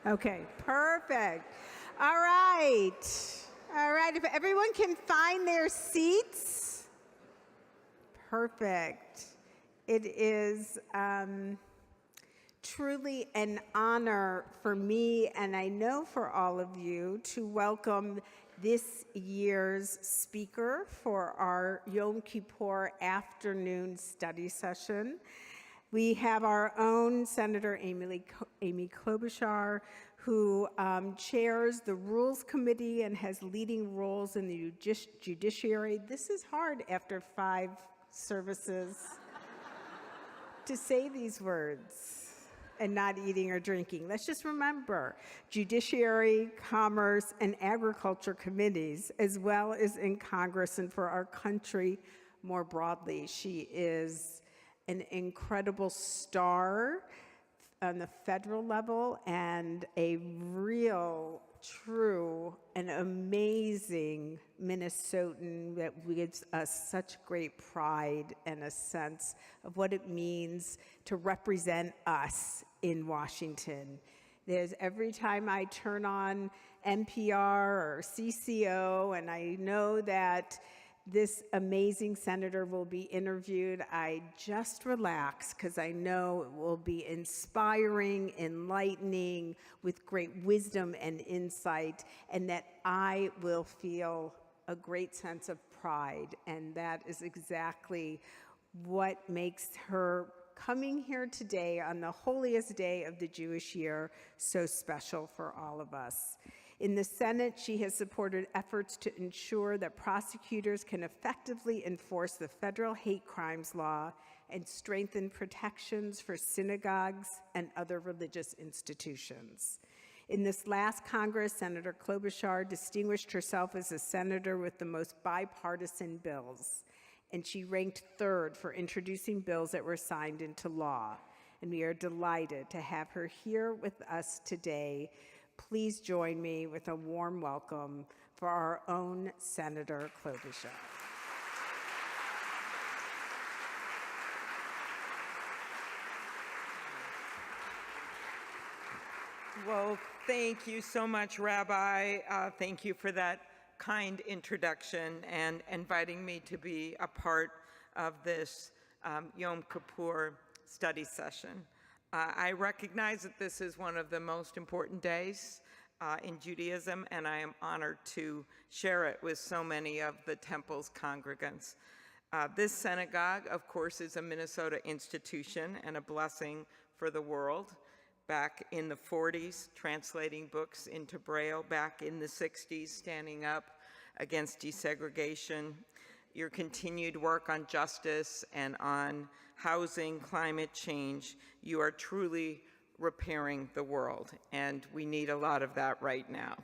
Okay, perfect. All right. All right, if everyone can find their seats. Perfect. It is truly an honor for me, and I know for all of you, to welcome this year's speaker for our Yom Kippur afternoon study session. We have our own Senator Amy Klobuchar, who chairs the Rules Committee and has leading roles in the judiciary. This is hard after 5 services to say these words and not eating or drinking. Let's just remember, Judiciary, Commerce, and Agriculture committees, as well as in Congress and for our country more broadly. She is an incredible star on the federal level and a real, true, and amazing Minnesotan that gives us such great pride and a sense of what it means to represent us in Washington. There's every time I turn on NPR or CCO and I know that this amazing senator will be interviewed, I just relax because I know it will be inspiring, enlightening, with great wisdom and insight, and that I will feel a great sense of pride. And that is exactly what makes her coming here today on the holiest day of the Jewish year so special for all of us. In the Senate, she has supported efforts to ensure that prosecutors can effectively enforce the federal hate crimes law and strengthen protections for synagogues and other religious institutions. In this last Congress, Senator Klobuchar distinguished herself as a senator with the most bipartisan bills, and she ranked 3rd for introducing bills that were signed into law. And we are delighted to have her here with us today. Please join me with a warm welcome for our own Senator Klobuchar. Well, thank you so much, Rabbi. Thank you for that kind introduction and inviting me to be a part of this Yom Kippur study session. I recognize that this is one of the most important days in Judaism, and I am honored to share it with so many of the temple's congregants. This synagogue, of course, is a Minnesota institution and a blessing for the world. Back in the 40s, translating books into Braille, back in the 60s, standing up against desegregation, your continued work on justice and on housing, climate change, you are truly repairing the world, and we need a lot of that right now.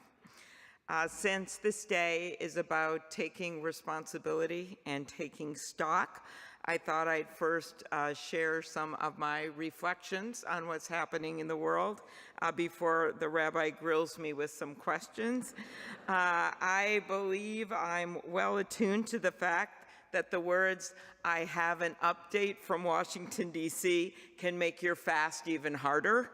Since this day is about taking responsibility and taking stock, I thought I'd first share some of my reflections on what's happening in the world before the rabbi grills me with some questions. I believe I'm well attuned to the fact that the words, "I have an update from Washington, D.C., can make your fast even harder.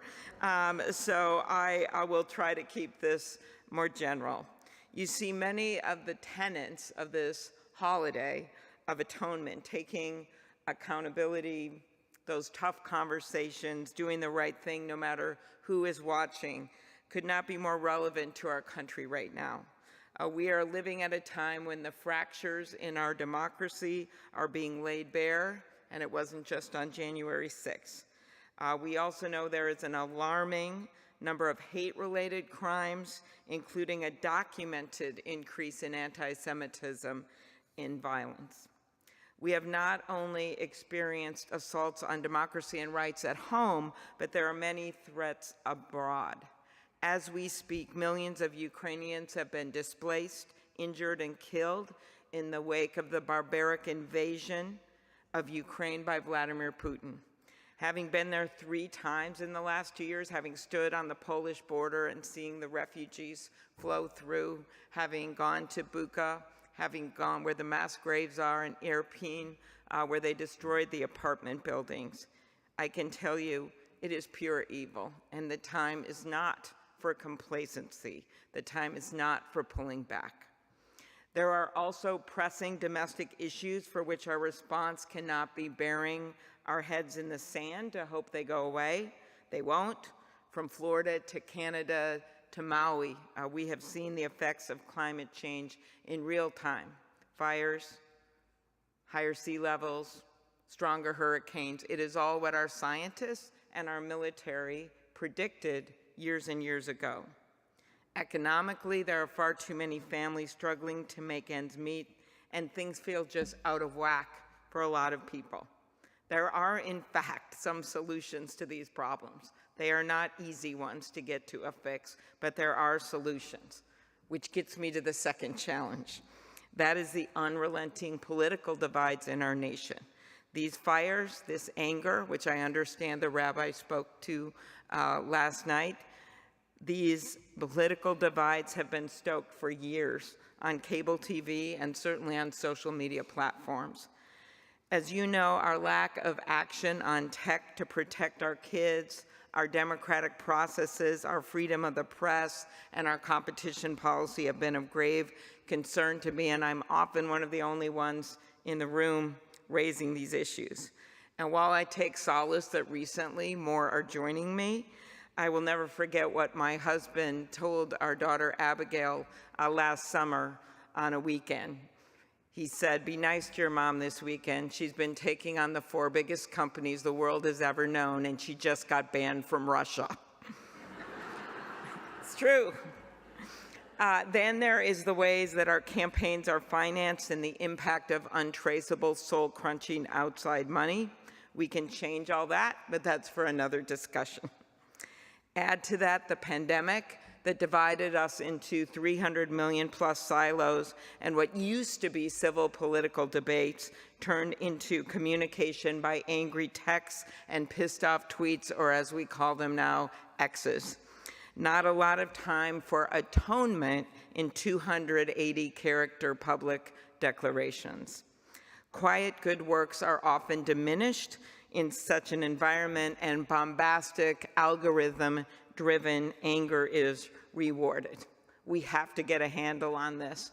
So I will try to keep this more general. You see many of the tenets of this holiday of atonement, taking accountability, those tough conversations, doing the right thing no matter who is watching, could not be more relevant to our country right now. We are living at a time when the fractures in our democracy are being laid bare, and it wasn't just on January 6th. We also know there is an alarming number of hate-related crimes, including a documented increase in anti-Semitism in violence. We have not only experienced assaults on democracy and rights at home, but there are many threats abroad. As we speak, millions of Ukrainians have been displaced, injured, and killed in the wake of the barbaric invasion of Ukraine by Vladimir Putin. Having been there 3 times in the last 2 years, having stood on the Polish border and seeing the refugees flow through, having gone to Bucha, having gone where the mass graves are in Irpin, where they destroyed the apartment buildings, I can tell you it is pure evil, and the time is not for complacency. The time is not for pulling back. There are also pressing domestic issues for which our response cannot be burying our heads in the sand to hope they go away. They won't. From Florida to Canada to Maui, we have seen the effects of climate change in real time. Fires, higher sea levels, stronger hurricanes. It is all what our scientists and our military predicted years and years ago. Economically, there are far too many families struggling to make ends meet, and things feel just out of whack for a lot of people. There are, in fact, some solutions to these problems. They are not easy ones to get to a fix, but there are solutions, which gets me to the second challenge. That is the unrelenting political divides in our nation. These fires, this anger, which I understand the rabbi spoke to last night, these political divides have been stoked for years on cable TV and certainly on social media platforms. As you know, our lack of action on tech to protect our kids, our democratic processes, our freedom of the press, and our competition policy have been of grave concern to me, and I'm often one of the only ones in the room raising these issues. And while I take solace that recently more are joining me, I will never forget what my husband told our daughter Abigail last summer on a weekend. He said, "Be nice to your mom this weekend. She's been taking on the 4 biggest companies the world has ever known, and she just got banned from Russia." It's true. Then there is the ways that our campaigns are financed and the impact of untraceable, soul-crunching outside money. We can change all that, but that's for another discussion. Add to that the pandemic that divided us into 300 million plus silos, and what used to be civil political debates turned into communication by angry texts and pissed off tweets, or as we call them now, X's. Not a lot of time for atonement in 280-character public declarations. Quiet good works are often diminished in such an environment, and bombastic, algorithm-driven anger is rewarded. We have to get a handle on this,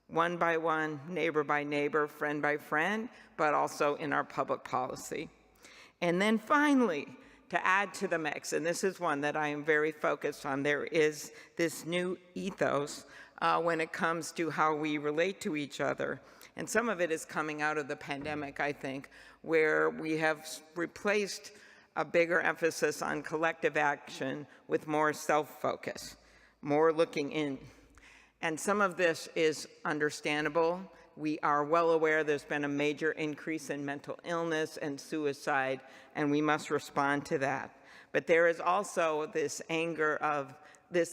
one by one, neighbor by neighbor, friend by friend, but also in our public policy. And then finally, to add to the mix, and this is one that I am very focused on, there is this new ethos when it comes to how we relate to each other. And some of it is coming out of the pandemic, I think, where we have replaced a bigger emphasis on collective action with more self-focus, more looking in. And some of this is understandable. We are well aware there's been a major increase in mental illness and suicide, and we must respond to that. But there is also this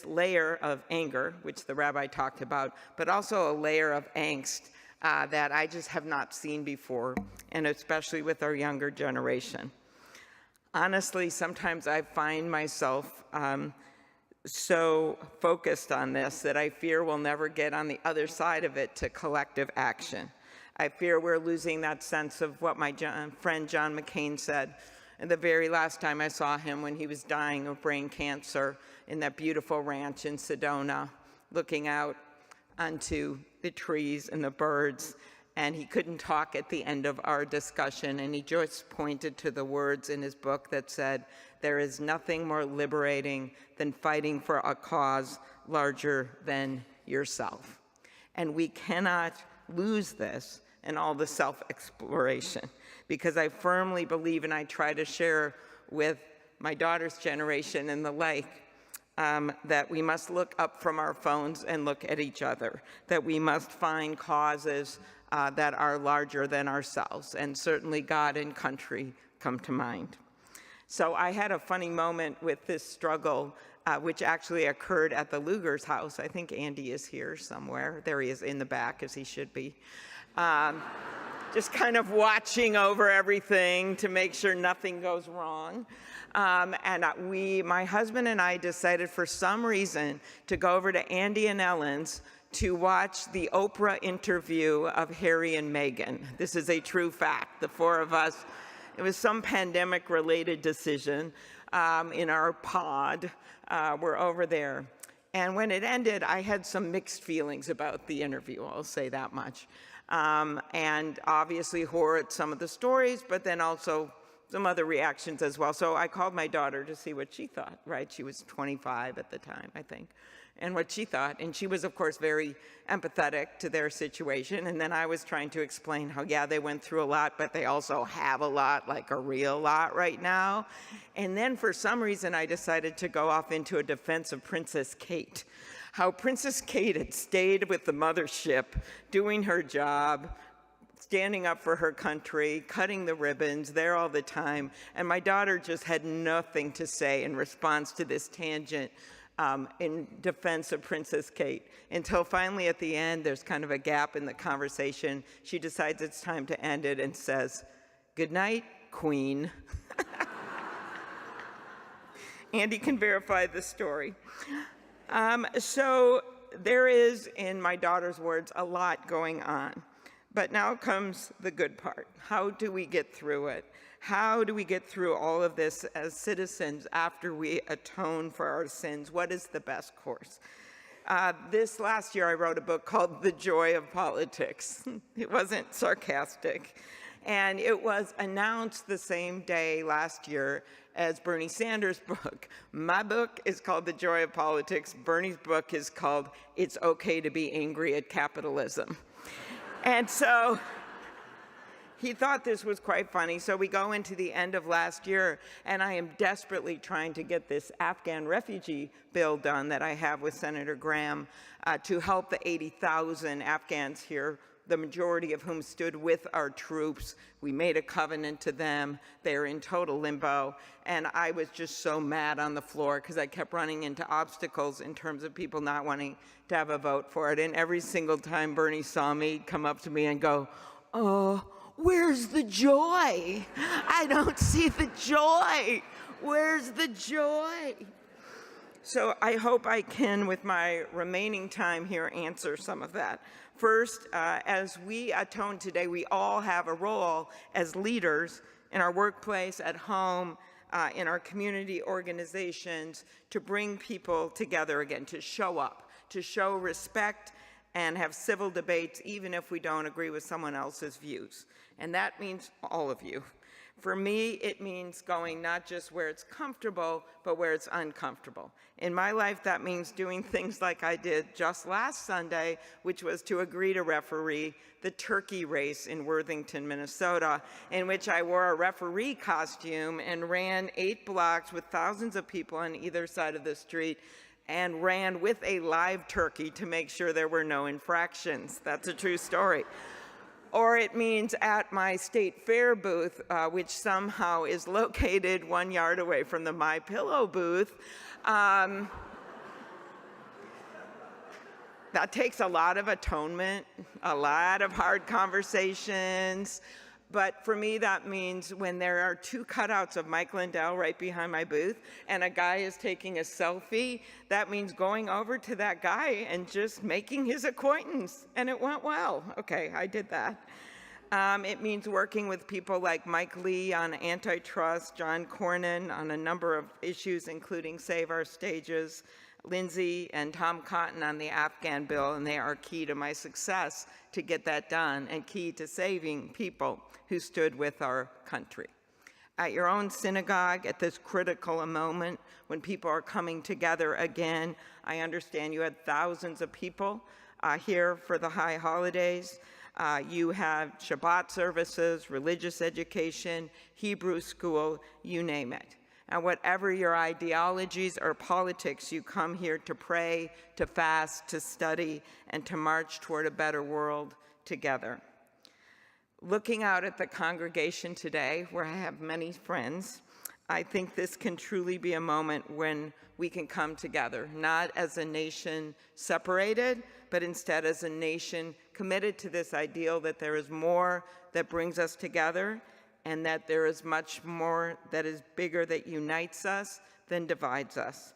layer of anger, which the rabbi talked about, but also a layer of angst that I just have not seen before, and especially with our younger generation. Honestly, sometimes I find myself so focused on this that I fear we'll never get on the other side of it to collective action. I fear we're losing that sense of what my friend John McCain said the very last time I saw him when he was dying of brain cancer in that beautiful ranch in Sedona, looking out onto the trees and the birds, and he couldn't talk at the end of our discussion, and he just pointed to the words in his book that said, "There is nothing more liberating than fighting for a cause larger than yourself." And we cannot lose this in all the self-exploration, because I firmly believe, and I try to share with my daughter's generation and the like, that we must look up from our phones and look at each other, that we must find causes that are larger than ourselves, and certainly God and country come to mind. So I had a funny moment with this struggle, which actually occurred at the Luger's house. I think Andy is here somewhere. There he is in the back, as he should be. Just kind of watching over everything to make sure nothing goes wrong. My husband and I decided for some reason to go over to Andy and Ellen's to watch the Oprah interview of Harry and Meghan. This is a true fact. The 4 of us, it was some pandemic-related decision. in our pod. We're over there. And when it ended, I had some mixed feelings about the interview, I'll say that much. And obviously horror at some of the stories, but then also some other reactions as well. So I called my daughter to see what she thought, right? She was 25 at the time, I think, and what she thought. And she was, of course, very empathetic to their situation. And then I was trying to explain how, yeah, they went through a lot, but they also have a lot, like a real lot right now. And then for some reason, I decided to go off into a defense of Princess Kate. How Princess Kate had stayed with the mothership, doing her job, standing up for her country, cutting the ribbons, there all the time. And my daughter just had nothing to say in response to this tangent in defense of Princess Kate, until finally at the end, there's kind of a gap in the conversation. She decides it's time to end it and says, "Good night, Queen." Andy can verify the story. So there is, in my daughter's words, a lot going on. But now comes the good part. How do we get through it? How do we get through all of this as citizens after we atone for our sins? What is the best course? This last year, I wrote a book called The Joy of Politics. It wasn't sarcastic. And it was announced the same day last year as Bernie Sanders' book. My book is called The Joy of Politics. Bernie's book is called It's Okay to Be Angry at Capitalism. And so he thought this was quite funny. So we go into the end of last year, and I am desperately trying to get this Afghan refugee bill done that I have with Senator Graham to help the 80,000 Afghans here, the majority of whom stood with our troops. We made a covenant to them. They're in total limbo. And I was just so mad on the floor because I kept running into obstacles in terms of people not wanting to have a vote for it. And every single time Bernie saw me, he'd come up to me and go, "Oh, where's the joy? I don't see the joy. Where's the joy?" So I hope I can, with my remaining time here, answer some of that. First, as we atone today, we all have a role as leaders in our workplace, at home, in our community organizations, to bring people together again, to show up, to show respect and have civil debates, even if we don't agree with someone else's views. And that means all of you. For me, it means going not just where it's comfortable, but where it's uncomfortable. In my life, that means doing things like I did just last Sunday, which was to agree to referee the turkey race in Worthington, Minnesota, in which I wore a referee costume and ran 8 blocks with thousands of people on either side of the street, and ran with a live turkey to make sure there were no infractions. That's a true story. Or it means at my state fair booth, which somehow is located 1 yard away from the My Pillow booth. That takes a lot of atonement, a lot of hard conversations. But for me, that means when there are 2 cutouts of Mike Lindell right behind my booth and a guy is taking a selfie, that means going over to that guy and just making his acquaintance. And it went well. Okay, I did that. It means working with people like Mike Lee on antitrust, John Cornyn on a number of issues, including Save Our Stages, Lindsay and Tom Cotton on the Afghan bill, and they are key to my success to get that done and key to saving people who stood with our country. At your own synagogue, at this critical moment when people are coming together again, I understand you had thousands of people here for the high holidays. You have Shabbat services, religious education, Hebrew school, you name it. And whatever your ideologies or politics, you come here to pray, to fast, to study, and to march toward a better world together. Looking out at the congregation today, where I have many friends, I think this can truly be a moment when we can come together, not as a nation separated, but instead as a nation committed to this ideal that there is more that brings us together, and that there is much more that is bigger that unites us than divides us.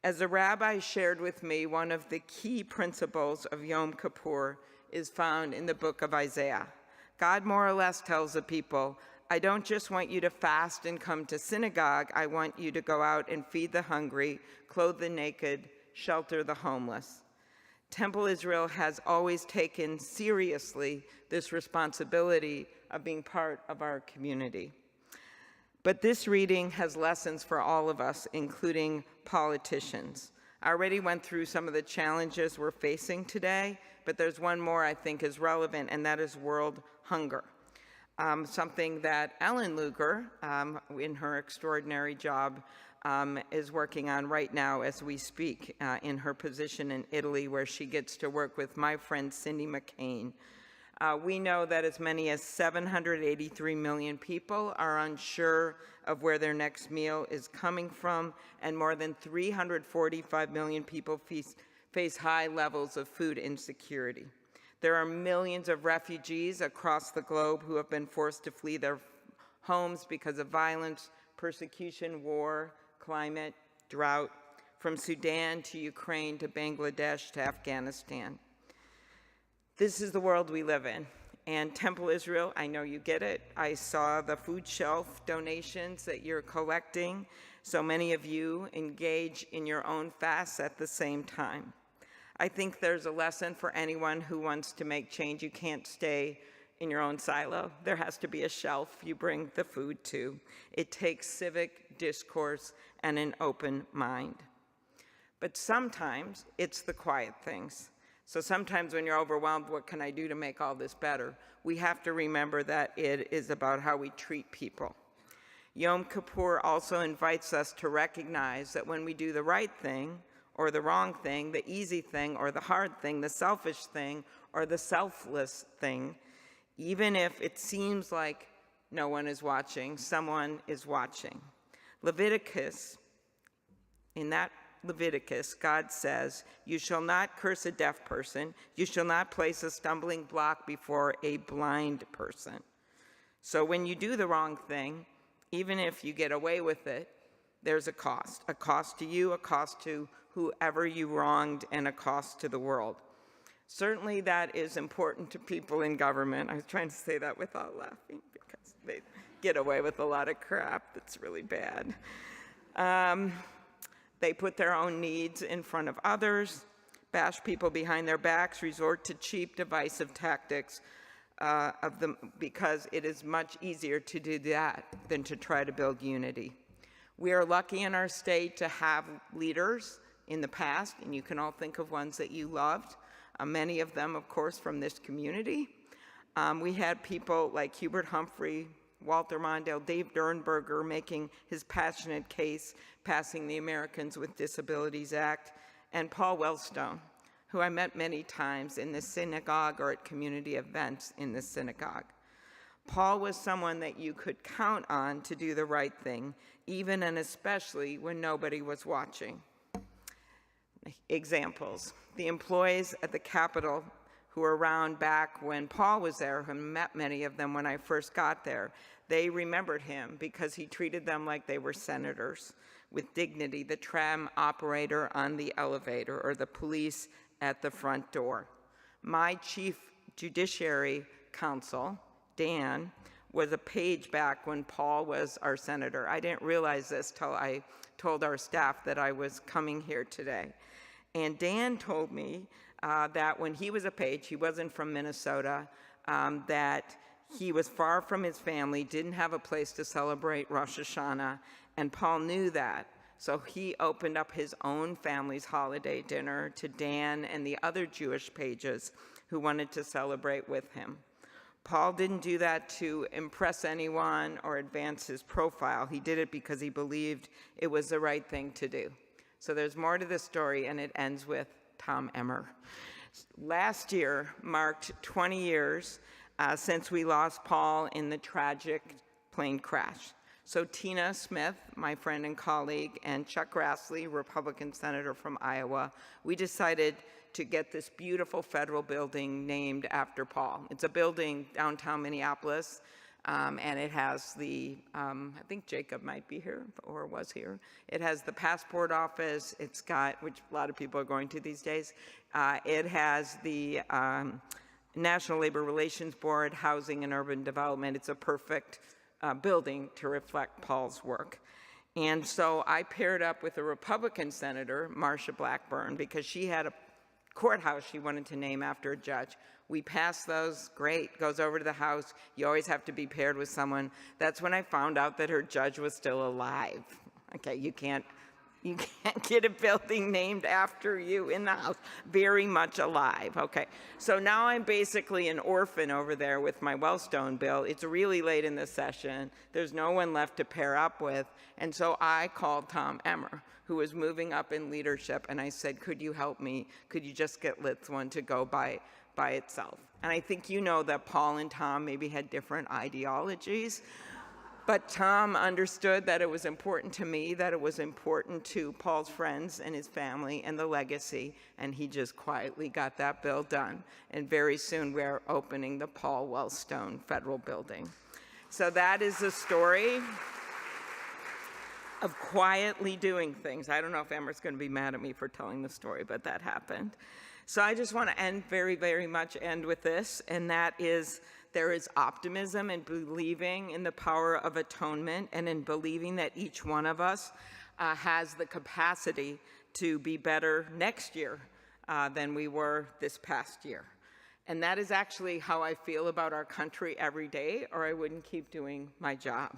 As a rabbi shared with me, one of the key principles of Yom Kippur is found in the book of Isaiah. God more or less tells the people, I don't just want you to fast and come to synagogue. I want you to go out and feed the hungry, clothe the naked, shelter the homeless. Temple Israel has always taken seriously this responsibility of being part of our community. But this reading has lessons for all of us, including politicians. I already went through some of the challenges we're facing today, but there's one more I think is relevant, and that is world hunger. Something that Ellen Luger, in her extraordinary job, is working on right now as we speak in her position in Italy, where she gets to work with my friend Cindy McCain. We know that as many as 783 million people are unsure of where their next meal is coming from, and more than 345 million people face high levels of food insecurity. There are millions of refugees across the globe who have been forced to flee their homes because of violence, persecution, war, climate, drought, from Sudan to Ukraine to Bangladesh to Afghanistan. This is the world we live in. And Temple Israel, I know you get it. I saw the food shelf donations that you're collecting. So many of you engage in your own fasts at the same time. I think there's a lesson for anyone who wants to make change. You can't stay in your own silo. There has to be a shelf you bring the food to. It takes civic discourse and an open mind. But sometimes it's the quiet things. So sometimes when you're overwhelmed, what can I do to make all this better? We have to remember that it is about how we treat people. Yom Kippur also invites us to recognize that when we do the right thing, or the wrong thing, the easy thing, or the hard thing, the selfish thing, or the selfless thing, even if it seems like no one is watching, someone is watching. In that Leviticus, God says, "You shall not curse a deaf person. You shall not place a stumbling block before a blind person." So when you do the wrong thing, even if you get away with it, there's a cost to you, a cost to whoever you wronged, and a cost to the world. Certainly that is important to people in government. I was trying to say that without laughing because they get away with a lot of crap that's really bad. They put their own needs in front of others, bash people behind their backs, resort to cheap, divisive tactics because it is much easier to do that than to try to build unity. We are lucky in our state to have leaders in the past, and you can all think of ones that you loved, many of them, of course, from this community. We had people like Hubert Humphrey, Walter Mondale, Dave Dernberger making his passionate case, passing the Americans with Disabilities Act, and Paul Wellstone, who I met many times in the synagogue or at community events in the synagogue. Paul was someone that you could count on to do the right thing, even and especially when nobody was watching. Examples: the employees at the Capitol who were around back when Paul was there, who met many of them when I first got there, they remembered him because he treated them like they were senators with dignity, the tram operator on the elevator or the police at the front door. My chief judiciary counsel, Dan, was a page back when Paul was our senator. I didn't realize this till I told our staff that I was coming here today. And Dan told me that when he was a page, he wasn't from Minnesota, that he was far from his family, didn't have a place to celebrate Rosh Hashanah, and Paul knew that. So he opened up his own family's holiday dinner to Dan and the other Jewish pages who wanted to celebrate with him. Paul didn't do that to impress anyone or advance his profile. He did it because he believed it was the right thing to do. So there's more to this story, and it ends with Tom Emmer. Last year marked 20 years since we lost Paul in the tragic plane crash. So Tina Smith, my friend and colleague, and Chuck Grassley, Republican senator from Iowa, we decided to get this beautiful federal building named after Paul. It's a building downtown Minneapolis, and it has the, I think Jacob might be here or was here. It has the passport office. It's got, which a lot of people are going to these days. It has the National Labor Relations Board, Housing and Urban Development. It's a perfect building to reflect Paul's work. And so I paired up with a Republican senator, Marsha Blackburn, because she had a courthouse she wanted to name after a judge. We passed those, great, goes over to the House. You always have to be paired with someone. That's when I found out that her judge was still alive. Okay, you can't get a building named after you in the House. Very much alive, okay. So now I'm basically an orphan over there with my Wellstone bill. It's really late in the session. There's no one left to pair up with. And so I called Tom Emmer, who was moving up in leadership, and I said, could you help me? Could you just get Lithuan to go by itself? And I think you know that Paul and Tom maybe had different ideologies, but Tom understood that it was important to me, that it was important to Paul's friends and his family and the legacy, and he just quietly got that bill done. And very soon we're opening the Paul Wellstone Federal Building. So that is the story of quietly doing things. I don't know if Emmer's going to be mad at me for telling the story, but that happened. So I just want to end very much with this, and that is, there is optimism in believing in the power of atonement and in believing that each one of us has the capacity to be better next year than we were this past year. And that is actually how I feel about our country every day, or I wouldn't keep doing my job.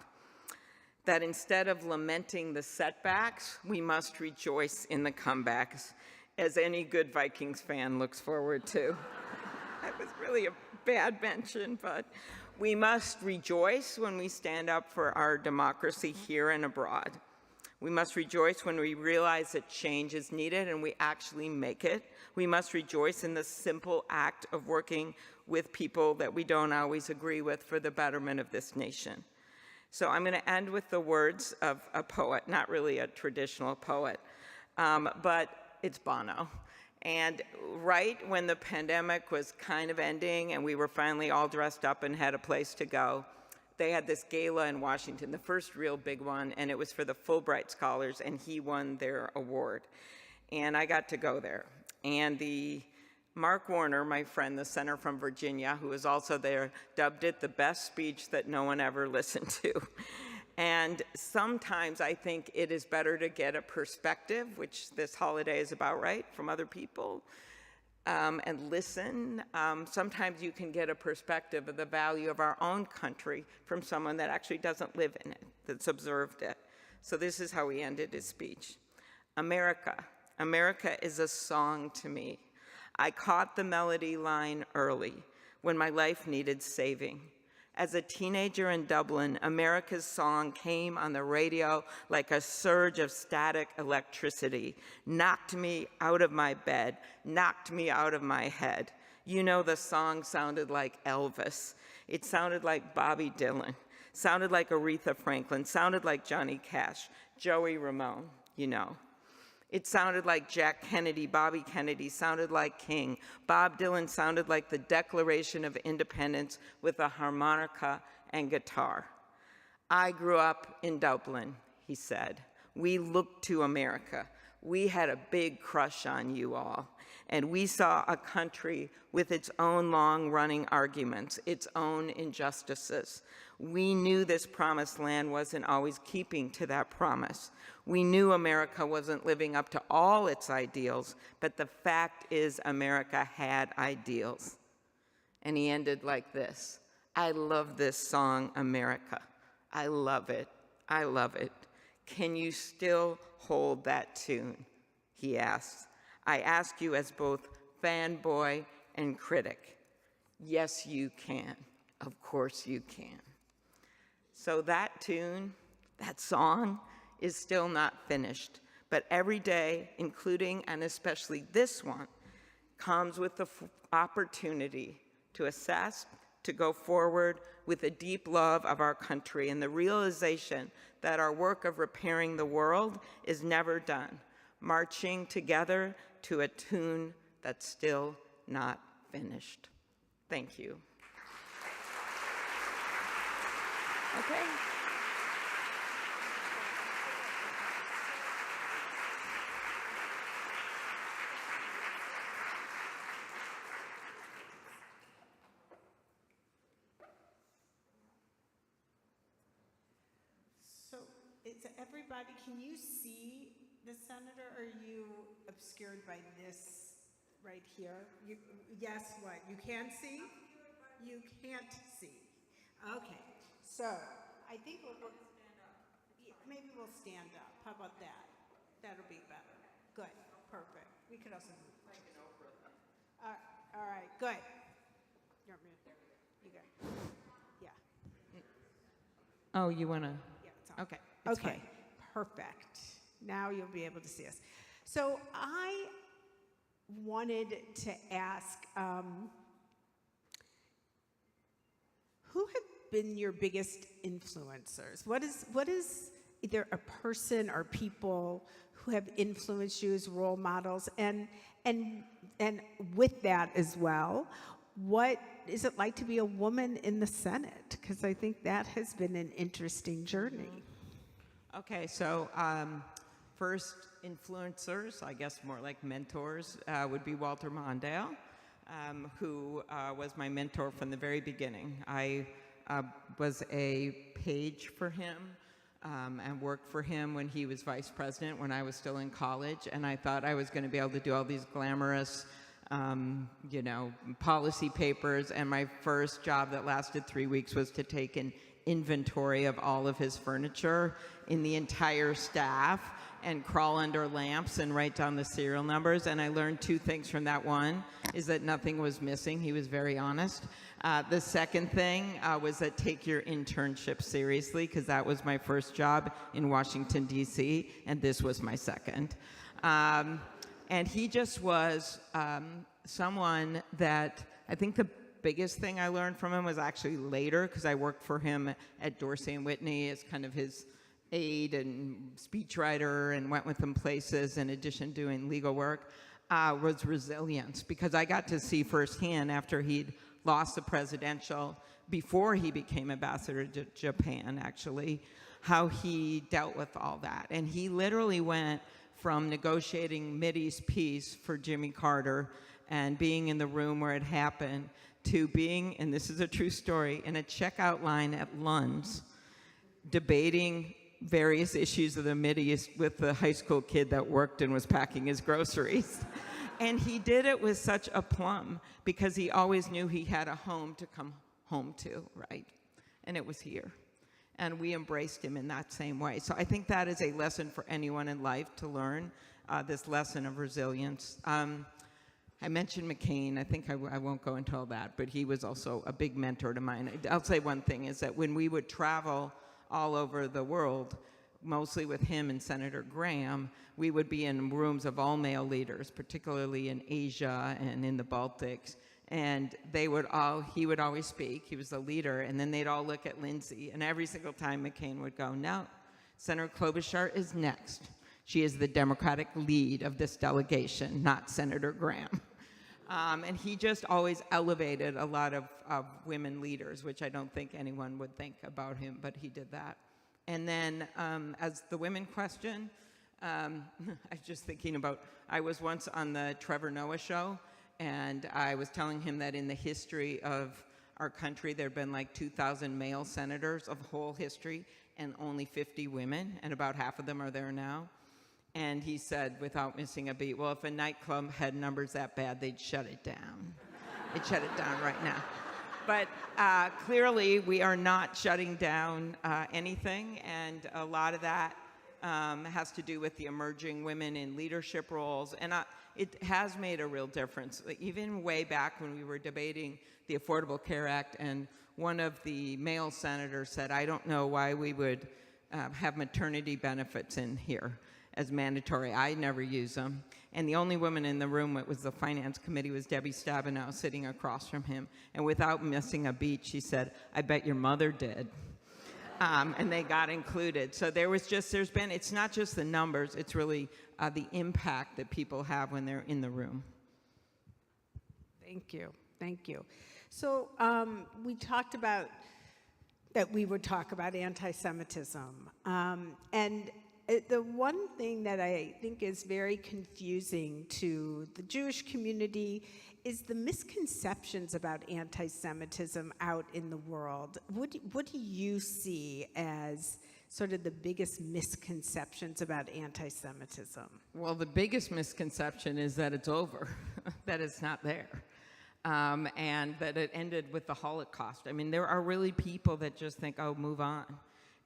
That instead of lamenting the setbacks, we must rejoice in the comebacks, as any good Vikings fan looks forward to. That was really a bad mention, but we must rejoice when we stand up for our democracy here and abroad. We must rejoice when we realize that change is needed and we actually make it. We must rejoice in the simple act of working with people that we don't always agree with for the betterment of this nation. So I'm going to end with the words of a poet, not really a traditional poet, but it's Bono. And right when the pandemic was kind of ending and we were finally all dressed up and had a place to go, they had this gala in Washington, the first real big one, and it was for the Fulbright Scholars, and he won their award. And I got to go there. And Mark Warner, my friend, the senator from Virginia, who was also there, dubbed it the best speech that no one ever listened to. And sometimes I think it is better to get a perspective, which this holiday is about, right, from other people, and listen. Sometimes you can get a perspective of the value of our own country from someone that actually doesn't live in it, that's observed it. So this is how he ended his speech. America, America is a song to me. I caught the melody line early when my life needed saving. As a teenager in Dublin, America's song came on the radio like a surge of static electricity, knocked me out of my bed, knocked me out of my head. You know, the song sounded like Elvis. It sounded like Bobby Dylan, sounded like Aretha Franklin, sounded like Johnny Cash, Joey Ramone, you know. It sounded like Jack Kennedy, Bobby Kennedy sounded like King. Bob Dylan sounded like the Declaration of Independence with a harmonica and guitar. I grew up in Dublin, he said. We looked to America. We had a big crush on you all. And we saw a country with its own long-running arguments, its own injustices. We knew this promised land wasn't always keeping to that promise. We knew America wasn't living up to all its ideals, but the fact is America had ideals. And he ended like this. I love this song, America. I love it. I love it. Can you still hold that tune? He asked. I ask you as both fanboy and critic. Yes, you can. Of course you can. So that tune, that song, is still not finished. But every day, including and especially this one, comes with the opportunity to assess, to go forward with a deep love of our country and the realization that our work of repairing the world is never done, marching together to a tune that's still not finished. Thank you. Okay. is everybody, can you see the senator, or are you obscured by this right here? Yes, what, you can see? You can't see. Okay, so I think yeah, maybe we'll stand up. How about that? That'll be better. Good, perfect. We could also move. All right, good. You want me to- You got, yeah, Oh, you want to? yeah, it's on. Okay. It's Okay, fine. perfect. Now you'll be able to see us. So I wanted to ask, who have been your biggest influencers? What is either a person or people who have influenced you as role models? And with that as well, what is it like to be a woman in the Senate? Because I think that has been an interesting journey. Okay, so first influencers, I guess more like mentors, would be Walter Mondale, who was my mentor from the very beginning. I was a page for him and worked for him when he was vice president, when I was still in college, and I thought I was going to be able to do all these glamorous policy papers, and my first job that lasted 3 weeks was to take an inventory of all of his furniture in the entire staff and crawl under lamps and write down the serial numbers. And I learned two things from that. One is that nothing was missing. He was very honest. The second thing was that take your internship seriously, because that was my first job in Washington, D.C., and this was my second. And he just was someone that I think the biggest thing I learned from him was actually later, because I worked for him at Dorsey and Whitney as kind of his aide and speechwriter, and went with him places in addition to doing legal work, was resilience. Because I got to see firsthand after he'd lost the presidential, before he became ambassador to Japan actually, how he dealt with all that. And he literally went from negotiating Mideast peace for Jimmy Carter and being in the room where it happened, to being, and this is a true story, in a checkout line at Lund's, debating various issues of the Mideast with the high school kid that worked and was packing his groceries. And he did it with such aplomb, because he always knew he had a home to come home to, right? And it was here. And we embraced him in that same way. So I think that is a lesson for anyone in life to learn, this lesson of resilience. I mentioned McCain. I think I won't go into all that, but he was also a big mentor to mine. I'll say one thing, is that when we would travel all over the world, mostly with him and Senator Graham, we would be in rooms of all male leaders, particularly in Asia and in the Baltics, and he would always speak. He was the leader, and then they'd all look at Lindsay, and every single time McCain would go, "No, Senator Klobuchar is next. She is the Democratic lead of this delegation, not Senator Graham." And he just always elevated a lot of women leaders, which I don't think anyone would think about him, but he did that. And then as the women question, I was just thinking about, I was once on the Trevor Noah show, and I was telling him that in the history of our country, there have been like 2,000 male senators of whole history, and only 50 women, and about half of them are there now. And he said, without missing a beat, well, if a nightclub had numbers that bad, they'd shut it down. They'd shut it down right now. But clearly, we are not shutting down anything, and a lot of that has to do with the emerging women in leadership roles, and it has made a real difference. Even way back when we were debating the Affordable Care Act, and one of the male senators said, "I don't know why we would have maternity benefits in here as mandatory. I never use them." And the only woman in the room that was the finance committee was Debbie Stabenow, sitting across from him. And without missing a beat, she said, "I bet your mother did." And they got included. So there's been, it's not just the numbers, it's really the impact that people have when they're in the room. Thank you. Thank you. So we talked about that we would talk about anti-Semitism. And the one thing that I think is very confusing to the Jewish community is the misconceptions about anti-Semitism out in the world. What do you see as sort of the biggest misconceptions about anti-Semitism? Well, the biggest misconception is that it's over, that it's not there, and that it ended with the Holocaust. I mean, there are really people that just think, oh, move on.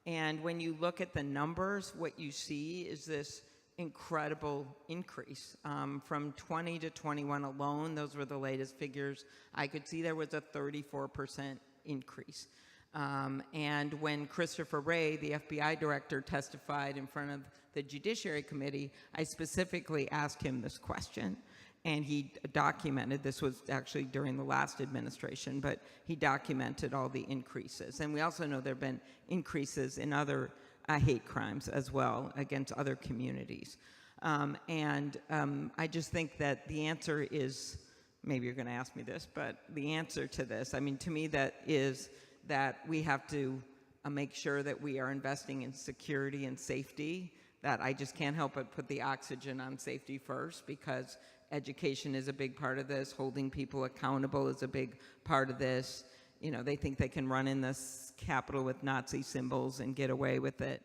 And when you look at the numbers, what you see is this incredible increase. From 20 to 21 alone, those were the latest figures I could see, there was a 34% increase. And when Christopher Wray, the FBI director, testified in front of the Judiciary Committee, I specifically asked him this question. And he documented, this was actually during the last administration, but he documented all the increases. And we also know there have been increases in other hate crimes as well against other communities. I just think that the answer is, maybe you're going to ask me this, but the answer to this, I mean, to me, that is that we have to make sure that we are investing in security and safety, that I just can't help but put the oxygen on safety first, because education is a big part of this. Holding people accountable is a big part of this. You know, they think they can run in this Capitol with Nazi symbols and get away with it.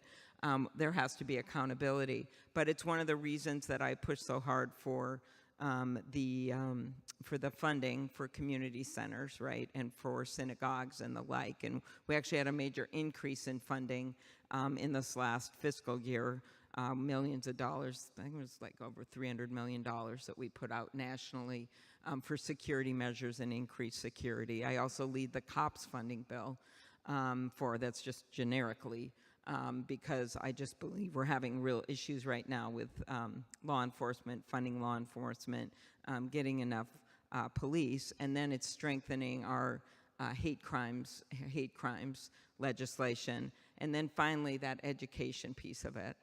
There has to be accountability. But it's one of the reasons that I push so hard for the funding for community centers, right, and for synagogues and the like. And we actually had a major increase in funding in this last fiscal year. Millions of dollars, I think it was like over $300 million that we put out nationally for security measures and increased security. I also lead the COPS funding bill that's just generically, because I just believe we're having real issues right now with law enforcement, funding law enforcement, getting enough police, and then it's strengthening our hate crimes legislation, and then finally that education piece of it.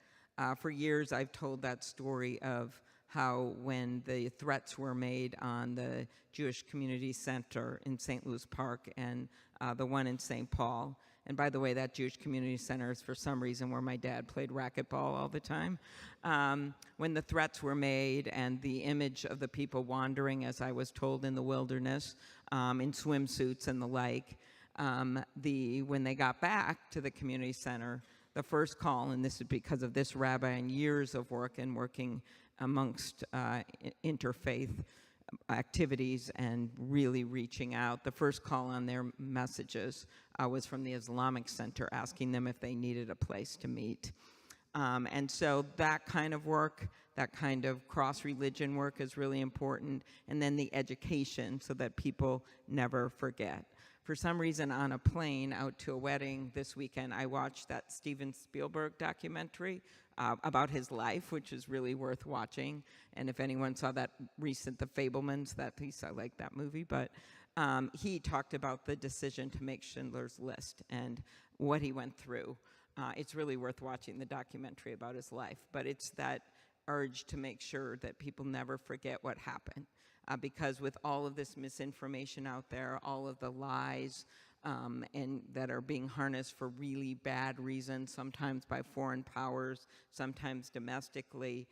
For years, I've told that story of how when the threats were made on the Jewish Community Center in St. Louis Park and the one in St. Paul, and by the way, that Jewish Community Center is for some reason where my dad played racquetball all the time. When the threats were made and the image of the people wandering, as I was told, in the wilderness, in swimsuits and the like, when they got back to the community center, the first call, and this is because of this rabbi and years of work and working amongst interfaith activities and really reaching out, the first call on their messages was from the Islamic Center, asking them if they needed a place to meet. And so that kind of work, that kind of cross-religion work is really important, and then the education so that people never forget. For some reason, on a plane out to a wedding this weekend, I watched that Steven Spielberg documentary about his life, which is really worth watching. And if anyone saw that recent The Fabelmans, that piece, I like that movie. But he talked about the decision to make Schindler's List and what he went through. It's really worth watching the documentary about his life. But it's that urge to make sure that people never forget what happened. Because with all of this misinformation out there, all of the lies and that are being harnessed for really bad reasons, sometimes by foreign powers, sometimes domestically,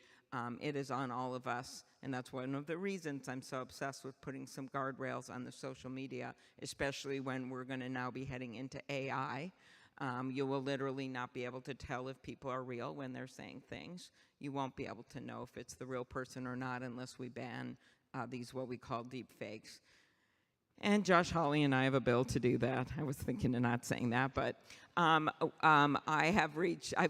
it is on all of us. And that's one of the reasons I'm so obsessed with putting some guardrails on the social media, especially when we're going to now be heading into AI. You will literally not be able to tell if people are real when they're saying things. You won't be able to know if it's the real person or not unless we ban these what we call deep fakes. And Josh Hawley and I have a bill to do that. I was thinking of not saying that, but I've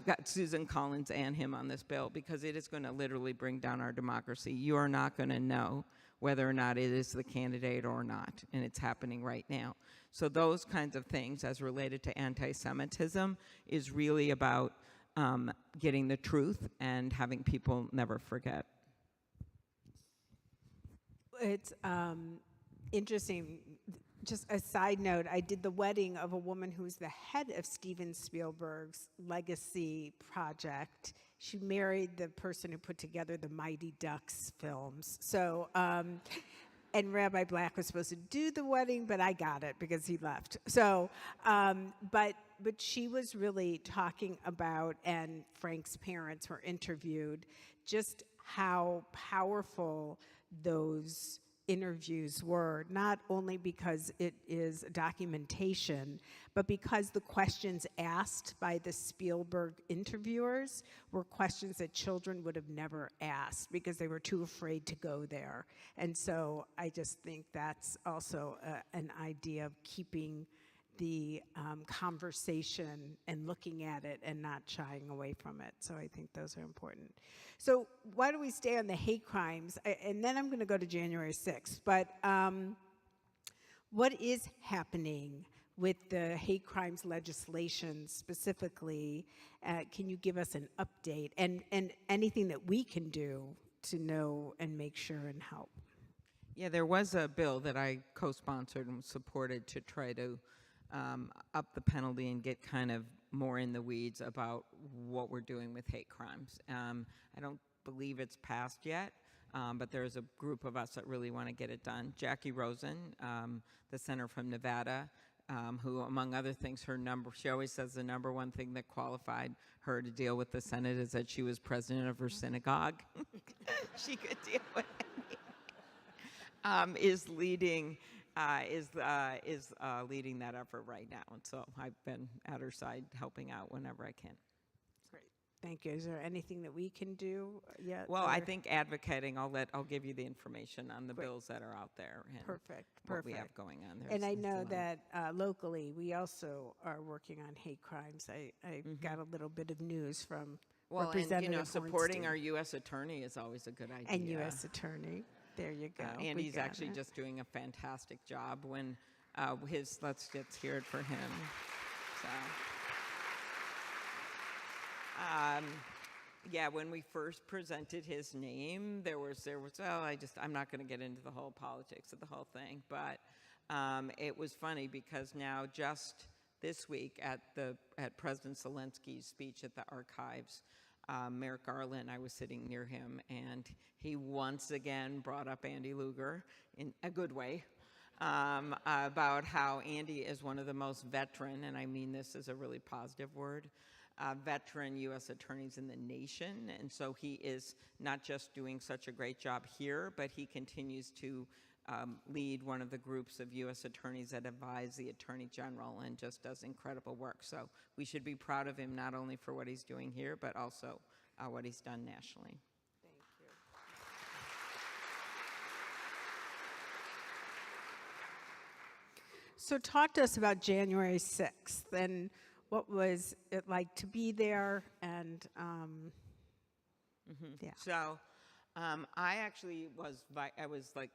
got Susan Collins and him on this bill because it is going to literally bring down our democracy. You are not going to know whether or not it is the candidate or not, and it's happening right now. So those kinds of things as related to anti-Semitism is really about getting the truth and having people never forget. It's interesting. Just a side note, I did the wedding of a woman who's the head of Steven Spielberg's legacy project. She married the person who put together the Mighty Ducks films. So, and Rabbi Black was supposed to do the wedding, but I got it because he left. So, but she was really talking about, and Frank's parents were interviewed, just how powerful those interviews were, not only because it is documentation, but because the questions asked by the Spielberg interviewers were questions that children would have never asked because they were too afraid to go there. And so I just think that's also an idea of keeping the conversation and looking at it and not shying away from it. So I think those are important. So why don't we stay on the hate crimes? And then I'm going to go to January 6th. But what is happening with the hate crimes legislation specifically? Can you give us an update and anything that we can do to know and make sure and help? Yeah, there was a bill that I co-sponsored and supported to try to up the penalty and get kind of more in the weeds about what we're doing with hate crimes. I don't believe it's passed yet, but there's a group of us that really want to get it done. Jackie Rosen, the senator from Nevada, who, among other things, she always says the number one thing that qualified her to deal with the Senate is that she was president of her synagogue. She could deal with it. Is leading that effort right now, and so I've been at her side helping out whenever I can. Great, thank you. Is there anything that we can do yet? Well, I think advocating. I'll give you the information on the bills that are out there and Perfect. what we have going on there. And I know that locally we also are working on hate crimes. I got a little bit of news from Representative supporting Hornstein. our U.S. attorney is always a good idea. And U.S. attorney. There you go. And he's actually just doing a fantastic job when let's hear it for him. So, yeah, when we first presented his name, there was I'm not going to get into the whole politics of the whole thing, but it was funny because now just this week at President Zelensky's speech at the Archives, Merrick Garland, I was sitting near him, and he once again brought up Andy Lugar in a good way about how Andy is one of the most veteran, and I mean this is a really positive word, veteran U.S. attorneys in the nation. And so he is not just doing such a great job here, but he continues to lead one of the groups of U.S. attorneys that advise the Attorney General and just does incredible work. So we should be proud of him not only for what he's doing here, but also what he's done nationally. Thank you. So talk to us about January 6th and what was it like to be there and yeah. So I actually was like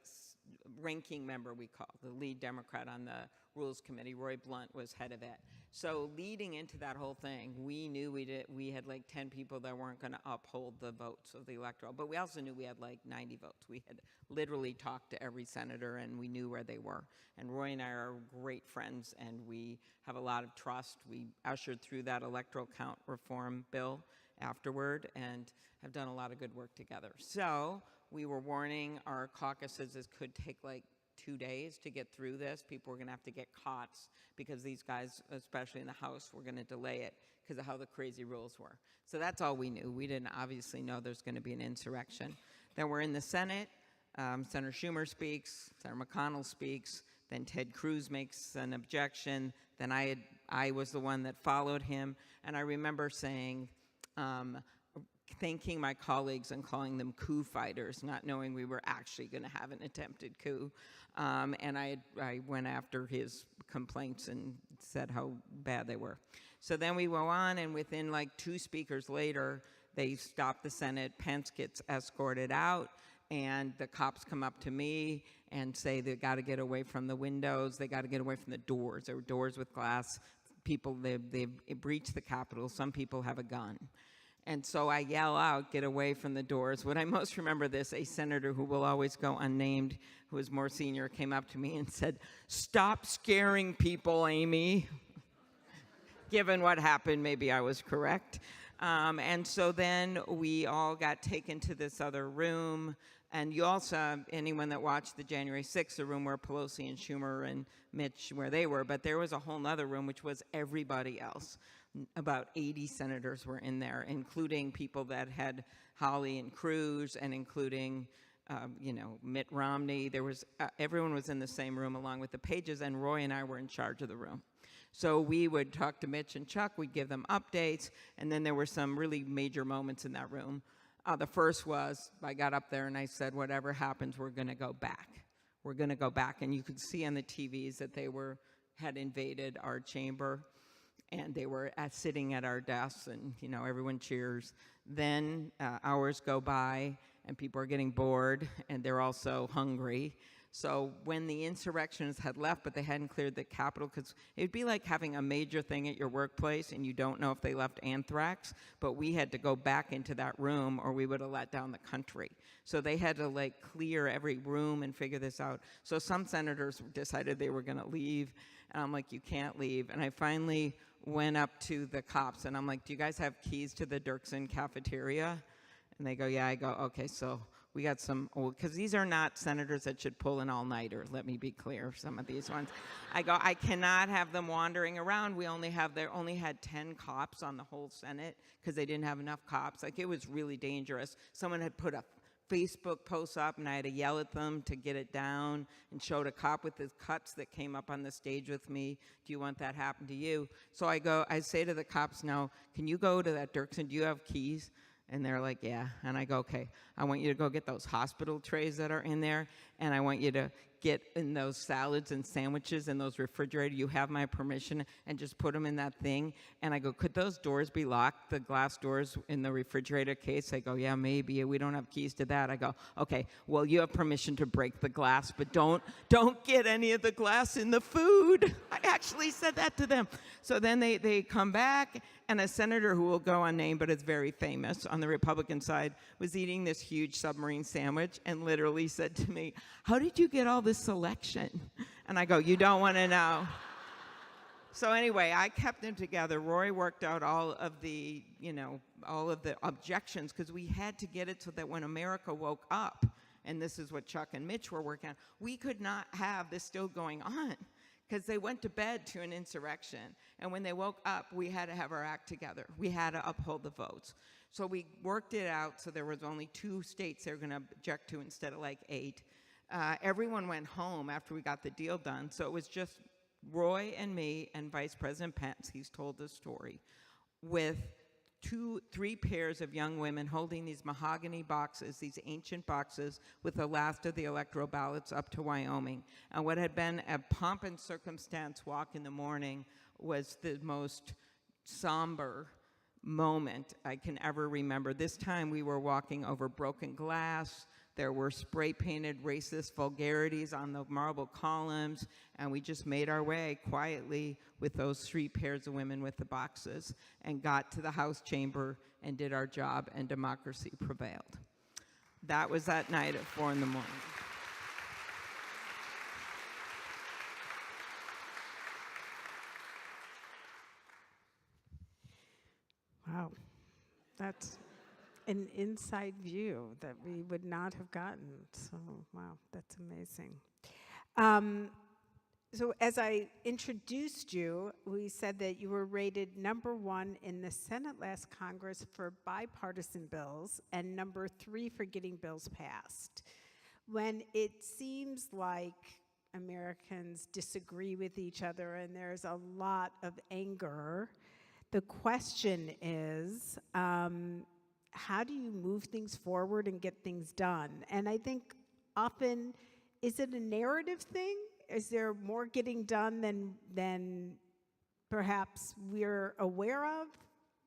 ranking member, we call the lead Democrat on the Rules Committee. Roy Blunt was head of it. So leading into that whole thing, we knew we had like 10 people that weren't going to uphold the votes of the electoral, but we also knew we had like 90 votes. We had literally talked to every senator and we knew where they were. And Roy and I are great friends and we have a lot of trust. We ushered through that electoral count reform bill afterward and have done a lot of good work together. So we were warning our caucuses this could take like 2 days to get through this. People were going to have to get cots because these guys, especially in the House, were going to delay it because of how the crazy rules were. So that's all we knew. We didn't obviously know there's going to be an insurrection. Then we're in the Senate. Senator Schumer speaks. Senator McConnell speaks. Then Ted Cruz makes an objection. Then I was the one that followed him. And I remember saying, thanking my colleagues and calling them coup fighters, not knowing we were actually going to have an attempted coup. And I went after his complaints and said how bad they were. So then we go on, and within like 2 speakers later, they stop the Senate. Pence gets escorted out, and the cops come up to me and say they got to get away from the windows. They got to get away from the doors. There were doors with glass. People, they've breached the Capitol. Some people have a gun. And so I yell out, get away from the doors. What I most remember this, a senator who will always go unnamed, who is more senior, came up to me and said, "Stop scaring people, Amy." Given what happened, maybe I was correct. And so then we all got taken to this other room. And you also, anyone that watched the January 6th, the room where Pelosi and Schumer and Mitch, where they were, but there was a whole other room, which was everybody else. About 80 senators were in there, including people that had Holly and Cruz, and including Mitt Romney. There was everyone was in the same room along with the pages, and Roy and I were in charge of the room. So we would talk to Mitch and Chuck, we'd give them updates, and then there were some really major moments in that room. The first was, I got up there and I said, whatever happens, we're gonna go back. We're gonna go back. And you could see on the TVs that they had invaded our chamber, and they were sitting at our desks, and everyone cheers. Then hours go by, and people are getting bored, and they're also hungry. So when the insurrectionists had left, but they hadn't cleared the Capitol, because it would be like having a major thing at your workplace, and you don't know if they left anthrax, but we had to go back into that room, or we would have let down the country. So they had to clear every room and figure this out. So some senators decided they were gonna leave, and I'm like, you can't leave. And I finally went up to the cops, and I'm like, do you guys have keys to the Dirksen cafeteria? And they go, yeah. I go, okay, so we got some old, because these are not senators that should pull an all-nighter, let me be clear, some of these ones. I go, I cannot have them wandering around. They only had 10 cops on the whole Senate because they didn't have enough cops. It was really dangerous. Someone had put a Facebook post up, and I had to yell at them to get it down, and showed a cop with his cuts that came up on the stage with me. Do you want that happen to you? So I say to the cops, now, can you go to that Dirksen? Do you have keys? And they're like, yeah. And I go, okay, I want you to go get those hospital trays that are in there, and I want you to get in those salads and sandwiches in those refrigerators. You have my permission, and just put them in that thing. And I go, could those doors be locked, the glass doors in the refrigerator case? They go, yeah, maybe. We don't have keys to that. I go, okay, well, you have permission to break the glass, but don't get any of the glass in the food. I actually said that to them. So then they come back, and a senator who will go unnamed, but is very famous on the Republican side, was eating this huge submarine sandwich and literally said to me, how did you get all this selection? And I go, you don't want to know. So anyway, I kept them together. Roy worked out all of the objections, because we had to get it so that when America woke up, and this is what Chuck and Mitch were working on, we could not have this still going on, because they went to bed to an insurrection. And when they woke up, we had to have our act together. We had to uphold the votes. So we worked it out so there was only 2 states they were going to object to instead of 8. Everyone went home after we got the deal done. So it was just Roy and me and Vice President Pence, he's told this story, with 3 pairs of young women holding these mahogany boxes, these ancient boxes, with the last of the electoral ballots up to Wyoming. And what had been a pomp and circumstance walk in the morning was the most somber moment I can ever remember. This time we were walking over broken glass. There were spray-painted racist vulgarities on the marble columns, and we just made our way quietly with those 3 pairs of women with the boxes and got to the House chamber and did our job, and democracy prevailed. That was that night at 4 in the morning. Wow, that's an inside view that we would not have gotten. So, wow, that's amazing. So as I introduced you, we said that you were rated #1 in the Senate last Congress for bipartisan bills and #3 for getting bills passed. When it seems like Americans disagree with each other and there's a lot of anger, the question is, how do you move things forward and get things done? And I think often, is it a narrative thing? Is there more getting done than perhaps we're aware of?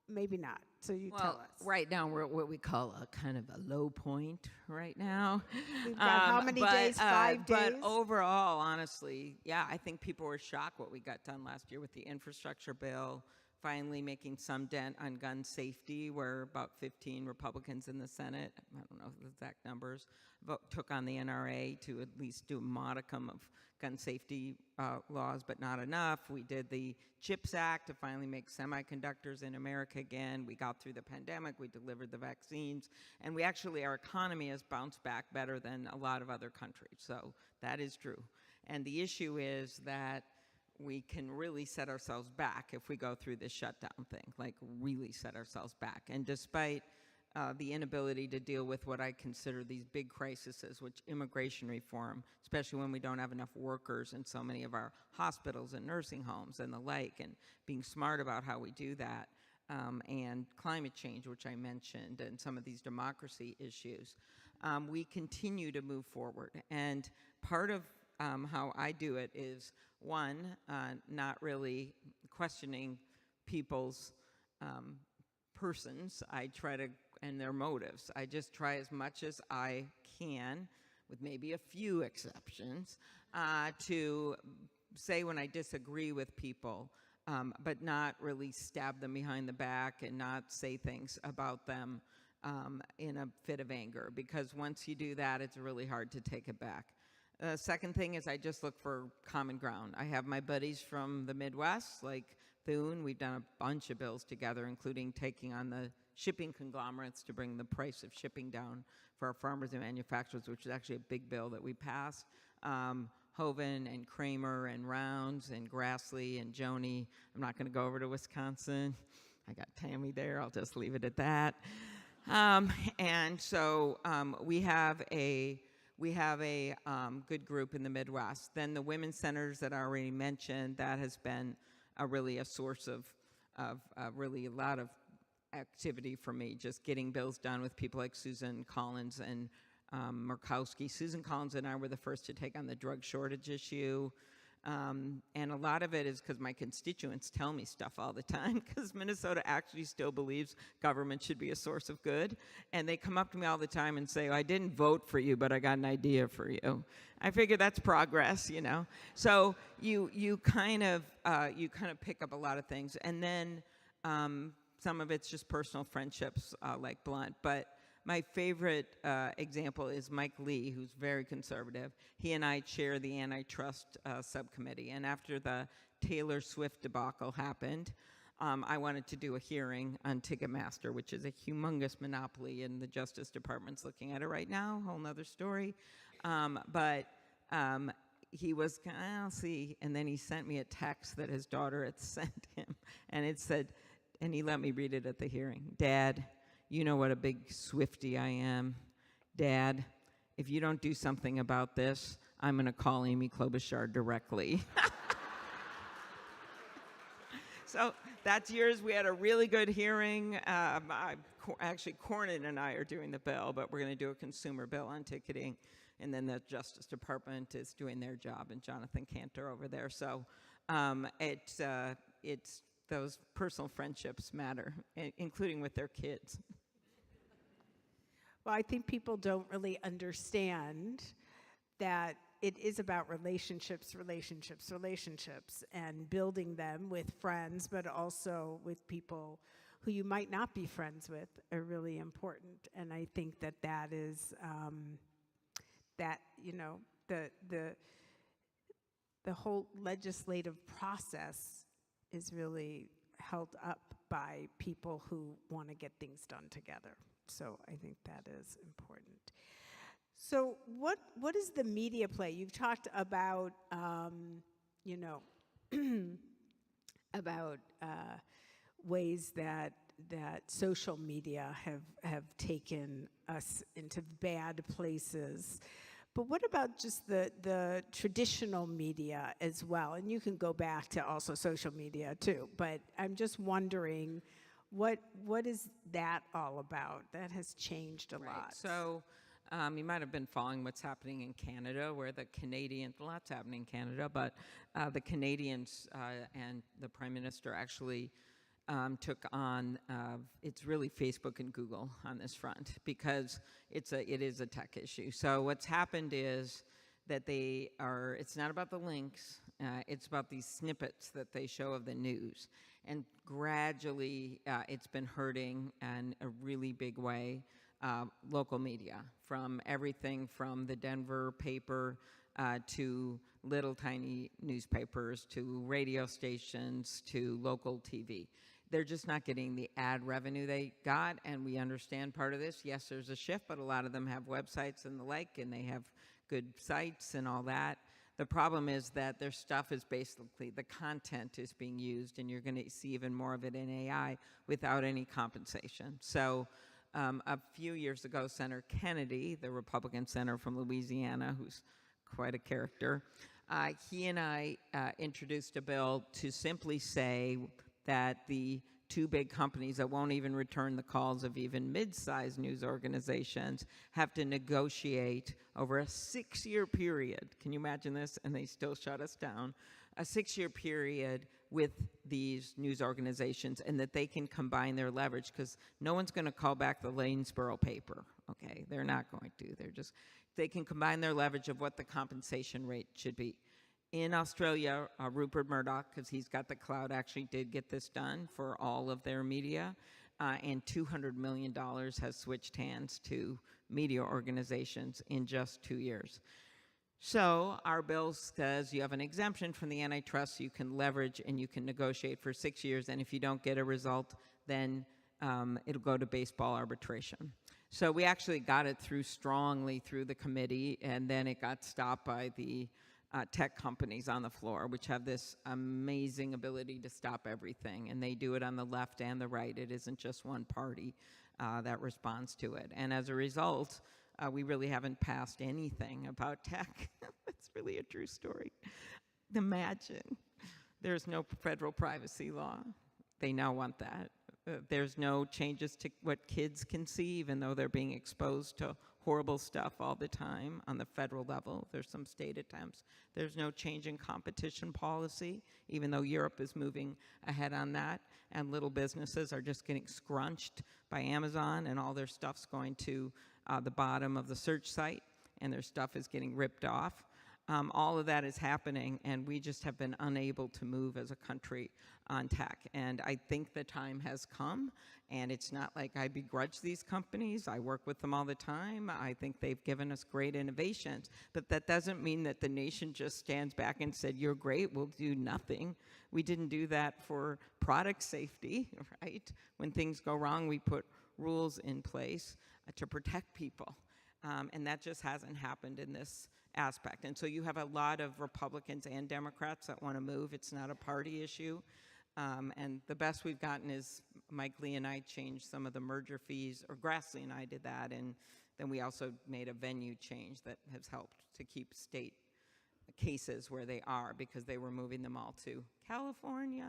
Maybe not. So you tell us. Right now we're at what we call a kind of a low point right now. We've got how many days? 5 days? But overall, honestly, yeah, I think people were shocked what we got done last year with the infrastructure bill, finally making some dent on gun safety, where about 15 Republicans in the Senate, I don't know the exact numbers, took on the NRA to at least do a modicum of gun safety laws, but not enough. We did the CHIPS Act to finally make semiconductors in America again. We got through the pandemic, we delivered the vaccines, and our economy has bounced back better than a lot of other countries, so that is true. And the issue is that we can really set ourselves back if we go through this shutdown thing, really set ourselves back. And despite the inability to deal with what I consider these big crises, which immigration reform, especially when we don't have enough workers in so many of our hospitals and nursing homes and the like, and being smart about how we do that, and climate change, which I mentioned, and some of these democracy issues. We continue to move forward. And part of how I do it is, one, not really questioning people's persons. I try to, and their motives. I just try as much as I can, with maybe a few exceptions, to say when I disagree with people, but not really stab them behind the back and not say things about them in a fit of anger, because once you do that, it's really hard to take it back. Second thing is I just look for common ground. I have my buddies from the Midwest, like Thune. We've done a bunch of bills together, including taking on the shipping conglomerates to bring the price of shipping down for our farmers and manufacturers, which is actually a big bill that we passed. Hoven and Kramer and Rounds and Grassley and Joni. I'm not going to go over to Wisconsin. I got Tammy there. I'll just leave it at that. And so we have a good group in the Midwest. Then the women's centers that I already mentioned, that has been really a source of really a lot of activity for me, just getting bills done with people like Susan Collins and Murkowski. Susan Collins and I were the first to take on the drug shortage issue. And a lot of it is because my constituents tell me stuff all the time, because Minnesota actually still believes government should be a source of good. And they come up to me all the time and say, I didn't vote for you, but I got an idea for you. I figure that's progress, you know. So you kind of pick up a lot of things. And then some of it's just personal friendships like Blunt. But my favorite example is Mike Lee, who's very conservative. He and I chair the antitrust subcommittee. And after the Taylor Swift debacle happened, I wanted to do a hearing on Ticketmaster, which is a humongous monopoly, and the Justice Department's looking at it right now, whole nother story. But he was, I'll see, and then he sent me a text that his daughter had sent him, and it said, and he let me read it at the hearing, Dad, you know what a big Swiftie I am. Dad, if you don't do something about this, I'm going to call Amy Klobuchar directly. So that's yours. We had a really good hearing. Actually, Cornyn and I are doing the bill, but we're going to do a consumer bill on ticketing. And then the Justice Department is doing their job, and Jonathan Cantor over there. So it's those personal friendships matter, including with their kids. Well, I think people don't really understand that it is about relationships, and building them with friends, but also with people who you might not be friends with are really important. And I think that is that, you know, the whole legislative process is really held up by people who want to get things done together. So I think that is important. So what is the media play? You've talked about, you know, about ways that social media have taken us into bad places. But what about just the traditional media as well? And you can go back to also social media too. But I'm just wondering, what is that all about? That has changed a lot. So you might have been following what's happening in Canada, where the Canadians, lots happening in Canada, but the Canadians and the Prime Minister actually took on, it's really Facebook and Google on this front, because it is a tech issue. So what's happened is that it's not about the links, it's about these snippets that they show of the news. And gradually, it's been hurting in a really big way local media, from everything from the Denver paper to little tiny newspapers, to radio stations, to local TV. They're just not getting the ad revenue they got, and we understand part of this. Yes, there's a shift, but a lot of them have websites and the like, and they have good sites and all that. The problem is that their stuff is basically, the content is being used, and you're going to see even more of it in AI without any compensation. So a few years ago, Senator Kennedy, the Republican senator from Louisiana, who's quite a character, he and I introduced a bill to simply say that the two big companies that won't even return the calls of even mid-sized news organizations have to negotiate over a 6-year period. Can you imagine this? And they still shut us down. A 6-year period with these news organizations, and that they can combine their leverage, because no one's going to call back the Lanesboro paper. Okay, they're not going to. They can combine their leverage of what the compensation rate should be. In Australia, Rupert Murdoch, because he's got the clout, actually did get this done for all of their media, and $200 million has switched hands to media organizations in just 2 years. So our bill says you have an exemption from the antitrust, you can leverage and you can negotiate for 6 years, and if you don't get a result, then it'll go to baseball arbitration. So we actually got it through strongly through the committee, and then it got stopped by the tech companies on the floor, which have this amazing ability to stop everything, and they do it on the left and the right. It isn't just one party that responds to it. And as a result, we really haven't passed anything about tech. It's really a true story. Imagine there's no federal privacy law. They now want that. There's no changes to what kids can see, even though they're being exposed to horrible stuff all the time on the federal level. There's some state attempts. There's no change in competition policy, even though Europe is moving ahead on that, and little businesses are just getting scrunched by Amazon, and all their stuff's going to the bottom of the search site, and their stuff is getting ripped off. All of that is happening, and we just have been unable to move as a country on tech. And I think the time has come, and it's not like I begrudge these companies. I work with them all the time. I think they've given us great innovations, but that doesn't mean that the nation just stands back and said, you're great, we'll do nothing. We didn't do that for product safety, right? When things go wrong, we put rules in place to protect people. And that just hasn't happened in this aspect. And so you have a lot of Republicans and Democrats that want to move. It's not a party issue. And the best we've gotten is Mike Lee and I changed some of the merger fees, or Grassley and I did that, and then we also made a venue change that has helped to keep state cases where they are, because they were moving them all to California.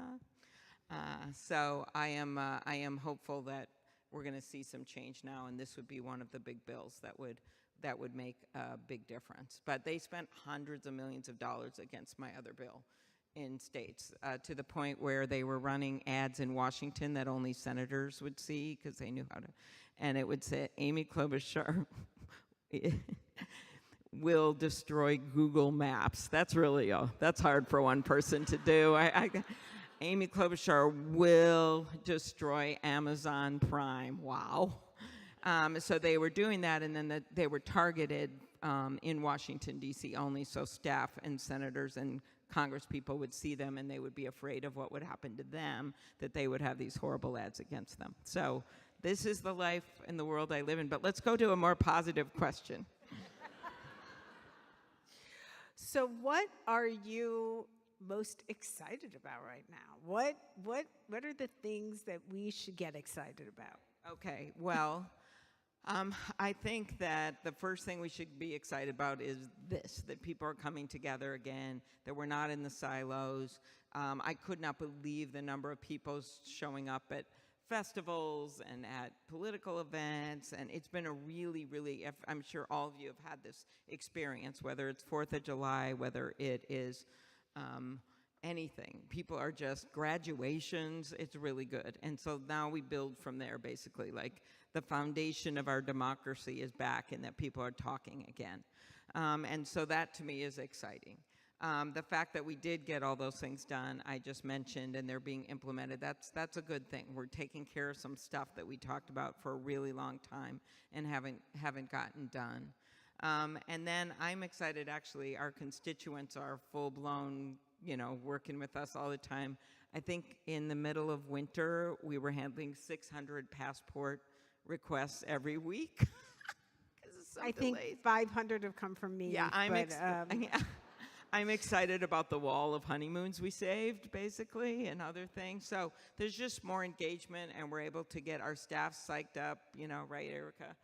So I am hopeful that we're going to see some change now, and this would be one of the big bills that would make a big difference. But they spent hundreds of millions of dollars against my other bill in states, to the point where they were running ads in Washington that only senators would see, because they knew how to, and it would say, Amy Klobuchar will destroy Google Maps. That's hard for one person to do. Amy Klobuchar will destroy Amazon Prime. Wow. So they were doing that, and then they were targeted in Washington, D.C. only, so staff and senators and Congress people would see them, and they would be afraid of what would happen to them, that they would have these horrible ads against them. So this is the life and the world I live in. But let's go to a more positive question. So what are you most excited about right now? What are the things that we should get excited about? Okay, well, I think that the first thing we should be excited about is this, that people are coming together again, that we're not in the silos. I could not believe the number of people showing up at festivals and at political events, and it's been a really, really, I'm sure all of you have had this experience, whether it's 4th of July, whether it is anything. People are just graduations. It's really good. And so now we build from there, basically. Like, the foundation of our democracy is back, and that people are talking again. And so that, to me, is exciting. The fact that we did get all those things done, I just mentioned, and they're being implemented, that's a good thing. We're taking care of some stuff that we talked about for a really long time and haven't gotten done. And then I'm excited, actually, our constituents are full-blown, working with us all the time. I think in the middle of winter, we were handling 600 passport requests every week. I think 500 have come from me. Yeah, I'm excited about the wall of honeymoons we saved, basically, and other things. So there's just more engagement, and we're able to get our staff psyched up, right, Erica?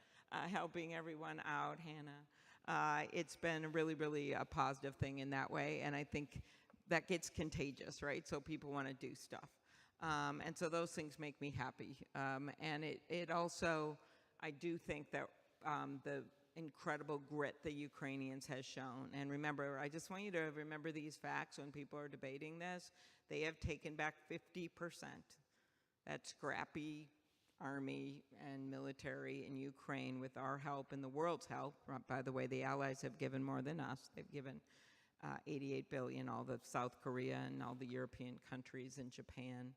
Helping everyone out, Hannah. It's been really, really a positive thing in that way, and I think that gets contagious, right? So people want to do stuff. And so those things make me happy. And it also, I do think that the incredible grit the Ukrainians has shown. And remember, I just want you to remember these facts when people are debating this. They have taken back 50%. That scrappy army and military in Ukraine with our help and the world's help. By the way, the Allies have given more than us. They've given 88 billion, all the South Korea and all the European countries and Japan.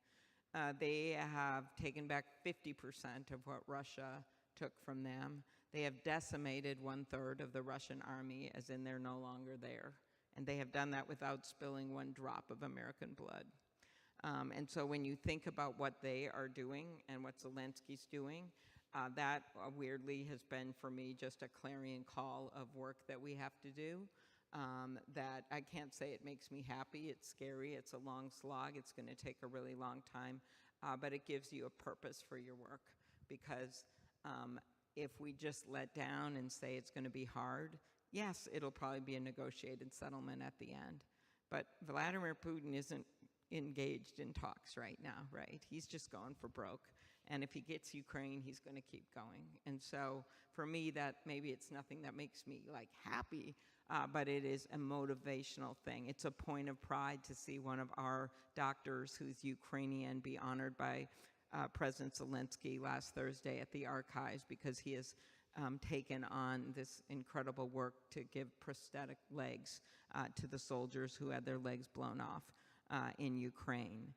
They have taken back 50% of what Russia took from them. They have decimated 1/3 of the Russian army, as in they're no longer there. And they have done that without spilling one drop of American blood. And so when you think about what they are doing and what Zelensky's doing, that weirdly has been for me just a clarion call of work that we have to do. That I can't say it makes me happy. It's scary. It's a long slog. It's going to take a really long time. But it gives you a purpose for your work. Because if we just let down and say it's going to be hard, yes, it'll probably be a negotiated settlement at the end. But Vladimir Putin isn't engaged in talks right now, right? He's just going for broke. And if he gets Ukraine, he's going to keep going. And so for me, that maybe it's nothing that makes me like happy, but it is a motivational thing. It's a point of pride to see one of our doctors who's Ukrainian be honored by President Zelensky last Thursday at the archives, because he has taken on this incredible work to give prosthetic legs to the soldiers who had their legs blown off in Ukraine.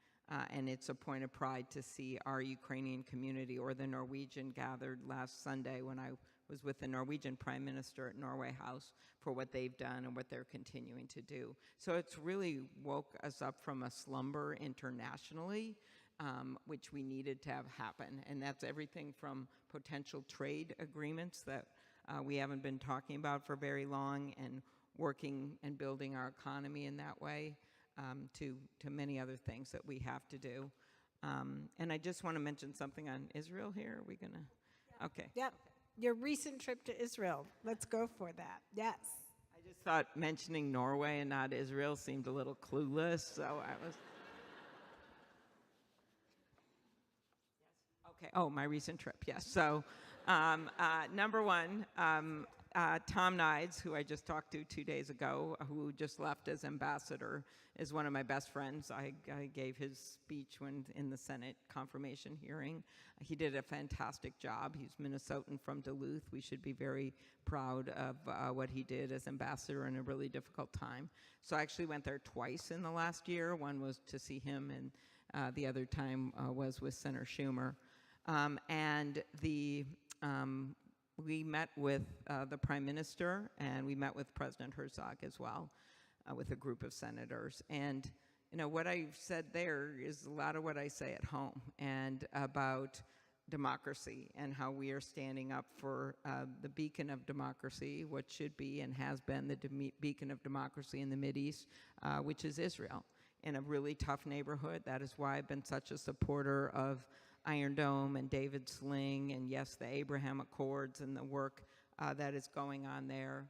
And it's a point of pride to see our Ukrainian community, or the Norwegian, gathered last Sunday when I was with the Norwegian Prime Minister at Norway House for what they've done and what they're continuing to do. So it's really woke us up from a slumber internationally, which we needed to have happen. And that's everything from potential trade agreements that we haven't been talking about for very long, and working and building our economy in that way, to many other things that we have to do. And I just want to mention something on Israel here. Are we going to? Yeah. Okay. Yep. Your recent trip to Israel. Let's go for that. Yes. I just thought mentioning Norway and not Israel seemed a little clueless, so I was. Okay. Oh, my recent trip. Yes. So, number one, Tom Nides, who I just talked to 2 days ago, who just left as ambassador, is one of my best friends. I gave his speech when in the Senate confirmation hearing. He did a fantastic job. He's Minnesotan from Duluth. We should be very proud of what he did as ambassador in a really difficult time. So I actually went there twice in the last year. One was to see him, and the other time was with Senator Schumer. We met with the Prime Minister, and we met with President Herzog as well, with a group of senators. And what I've said there is a lot of what I say at home, and about democracy and how we are standing up for the beacon of democracy, what should be and has been the beacon of democracy in the Mideast, which is Israel, in a really tough neighborhood. That is why I've been such a supporter of Iron Dome and David Sling, and yes, the Abraham Accords and the work that is going on there.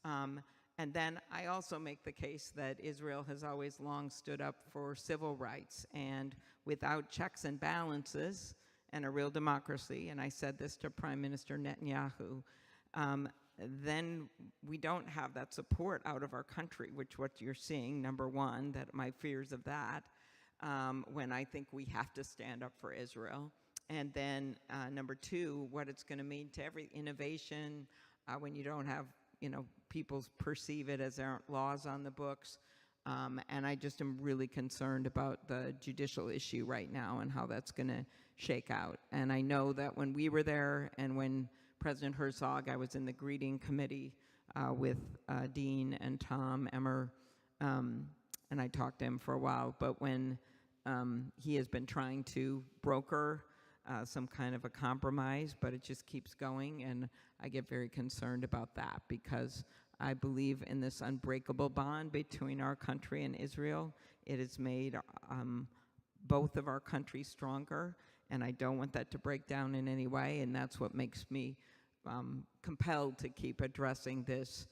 And then I also make the case that Israel has always long stood up for civil rights, and without checks and balances and a real democracy, and I said this to Prime Minister Netanyahu, then we don't have that support out of our country, which what you're seeing, number one, that my fears of that, when I think we have to stand up for Israel. And then number two, what it's going to mean to every innovation when you don't have, people perceive it as there aren't laws on the books. And I just am really concerned about the judicial issue right now and how that's going to shake out. And I know that when we were there and when President Herzog, I was in the greeting committee with Dean and Tom Emmer, and I talked to him for a while, but when he has been trying to broker some kind of a compromise, but it just keeps going, and I get very concerned about that, because I believe in this unbreakable bond between our country and Israel. It has made both of our countries stronger, and I don't want that to break down in any way, and that's what makes me compelled to keep addressing this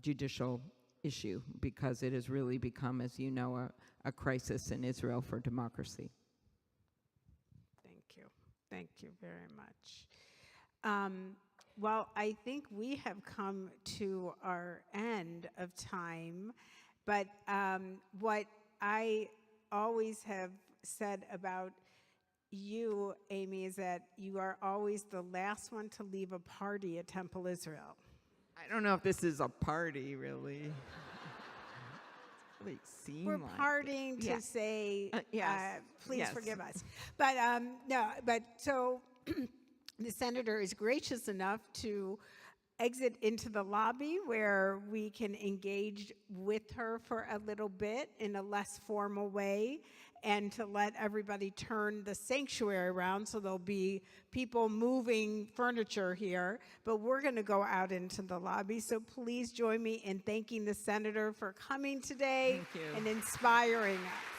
judicial issue, because it has really become, as you know, a crisis in Israel for democracy. Thank you. Thank you very much. Well, I think we have come to our end of time, but what I always have said about you, Amy, is that you are always the last one to leave a party at Temple Israel. I don't know if this is a party, really. Really seem We're like partying to Yeah. say, Yes. please Yes. forgive us. But no, but so the senator is gracious enough to exit into the lobby where we can engage with her for a little bit in a less formal way, and to let everybody turn the sanctuary around, so there'll be people moving furniture here, but we're going to go out into the lobby. So please join me in thanking the senator for coming today Thank you. and inspiring us.